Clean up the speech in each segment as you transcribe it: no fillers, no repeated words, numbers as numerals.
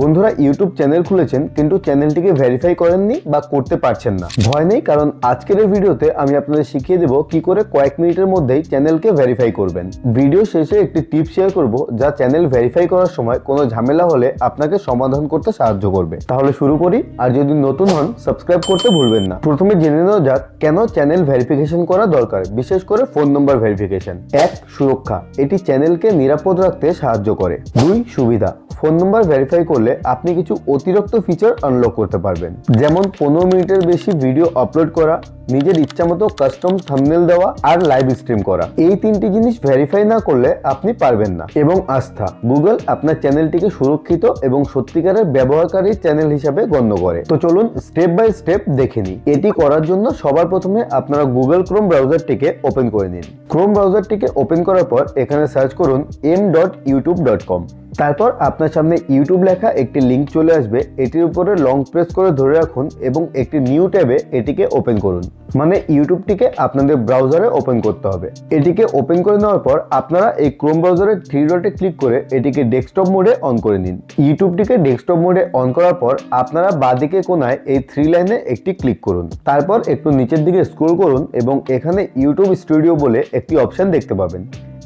বন্ধুরা YouTube channel খুলেছেন কিন্তু চ্যানেলটিকে ভেরিফাই করেননি বা করতে পারছেন না, ভয় নেই, কারণ আজকের এই ভিডিওতে আমি আপনাদের শিখিয়ে দেব কি করে কয়েক মিনিটের মধ্যেই চ্যানেলকে ভেরিফাই করবেন। ভিডিও শেষে একটি টিপ শেয়ার করব যা চ্যানেল ভেরিফাই করার সময় কোনো ঝামেলা হলে আপনাকে সমাধান করতে সাহায্য করবে। তাহলে শুরু করি, আর যদি নতুন হন সাবস্ক্রাইব করতে ভুলবেন না। প্রথমে জেনে নেওয়া যাক কেন চ্যানেল ভেরিফিকেশন করা দরকার, বিশেষ করে ফোন নম্বর ভেরিফিকেশন। 1. সুরক্ষা, এটি চ্যানেলকে নিরাপদ রাখতে সাহায্য করে। 2. সুবিধা, ফোন নম্বর ভেরিফাই করলে আপনি কিছু অতিরিক্ত ফিচার আনলক করতে পারবেন, যেমন 15 মিনিটের বেশি ভিডিও আপলোড করা, নিজের ইচ্ছামতো কাস্টম থাম্বনেল দেওয়া আর লাইভ স্ট্রিম করা। এই তিনটি জিনিস ভেরিফাই না করলে আপনি পারবেন না। এবং আস্থা, গুগল আপনার চ্যানেলটিকে সুরক্ষিত এবং সত্যিকারের ব্যবহারকারী চ্যানেল হিসাবে গণ্য করে। তো চলুন স্টেপ বাই স্টেপ দেখে নিই। এটি করার জন্য সবার প্রথমে আপনারা গুগল ক্রোম ব্রাউজারটিকে ওপেন করে নিন। ক্রোম ব্রাউজারটিকে ওপেন করার পর এখানে সার্চ করুন m.youtube.com। তারপর আপনার সামনে ইউটিউব লেখা একটি লিঙ্ক চলে আসবে, এটির উপরে লং প্রেস করে ধরে রাখুন এবং একটি নিউ ট্যাবে এটিকে ওপেন করুন। মানে ইউটিউবটিকে আপনাদের ব্রাউজারে ওপেন করতে হবে। এটিকে ওপেন করে নেওয়ার পর আপনারা এই ক্রোম ব্রাউজারের 3 ডটে ক্লিক করে এটিকে ডেস্কটপ মোডে অন করে নিন। ইউটিউবটিকে ডেস্কটপ মোডে অন করার পর আপনারা বাঁদিকে কোনায় এই 3 লাইনে একটি ক্লিক করুন। তারপর একটু নিচের দিকে স্ক্রল করুন এবং এখানে ইউটিউব স্টুডিও বলে একটি অপশন দেখতে পাবেন।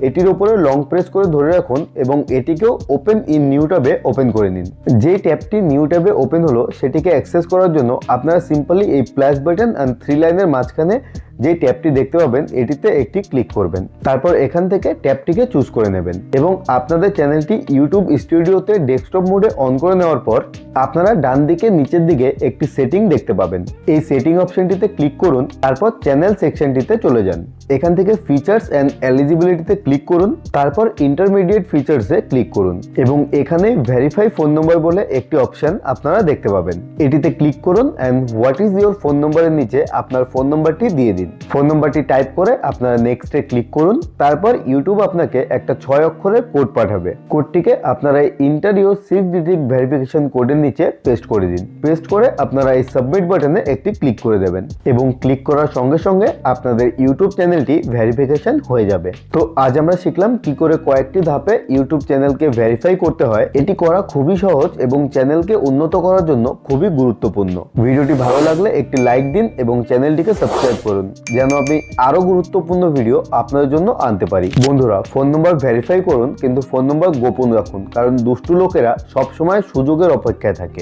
এটির উপরে লং প্রেস করে ধরে রাখুন এবং এটিকেও ওপেন ইন নিউ ট্যাবে ওপেন করে নিন। যে ট্যাবটি নিউ ট্যাবে ওপেন হলো সেটিকে অ্যাক্সেস করার জন্য আপনারা সিম্পলি এই প্লাস বাটন এন্ড 3 লাইনের মাঝখানে যে ট্যাবটি দেখতে পাবেন এটিতে একটি ক্লিক করবেন। তারপর এখান থেকে ট্যাবটিকে চুজ করে নেবেন এবং আপনাদের চ্যানেলটি ইউটিউব স্টুডিওতে ডেস্কটপ মোডে অন করে নেওয়ার পর আপনারা ডান দিকে নিচের দিকে একটি সেটিং দেখতে পাবেন। এই সেটিং অপশনটিতে ক্লিক করুন, তারপর চ্যানেল সেকশনটিতে চলে যান। এখান থেকে ফিচার্স এন্ড এলিজিবিলিটিতে ক্লিক করুন, তারপর ইন্টারমিডিয়েট ফিচার্সে ক্লিক করুন এবং এখানে ভেরিফাই ফোন নম্বর বলে একটি অপশন আপনারা দেখতে পাবেন। এটিতে ক্লিক করুন and what is your phone নম্বরের নিচে আপনার ফোন নম্বরটি দিয়ে দিন। ফোন নম্বরটি টাইপ করে আপনারা নেক্সটে ক্লিক করুন। তারপর ইউটিউব আপনাকে একটা 6 অক্ষরের কোড পাঠাবে। কোডটিকে আপনারা ইন্টার ইউর 6 ডিজিট ভেরিফিকেশন কোডের নিচে পেস্ট করে দিন। পেস্ট করে আপনারা এই সাবমিট বাটনে একটি ক্লিক করে দেবেন এবং ক্লিক করার সঙ্গে সঙ্গে আপনাদের ইউটিউব চ্যানেলটি ভেরিফিকেশন হয়ে যাবে। তো আজ আমরা শিখলাম কি করে কয়েকটি ধাপে ইউটিউব চ্যানেলকে ভেরিফাই করতে হয়। এটি করা খুবই সহজ এবং চ্যানেলকে উন্নত করার জন্য খুবই গুরুত্বপূর্ণ। ভিডিওটি ভালো লাগলে একটি লাইক দিন এবং চ্যানেলটিকে সাবস্ক্রাইব করুন যেন আমি আরো গুরুত্বপূর্ণ ভিডিও আপনাদের জন্য আনতে পারি। বন্ধুরা ফোন নম্বর ভেরিফাই করুন কিন্তু ফোন নম্বর গোপন রাখুন, কারণ দুষ্টু লোকেরা সবসময় সুযোগের অপেক্ষায় থাকে।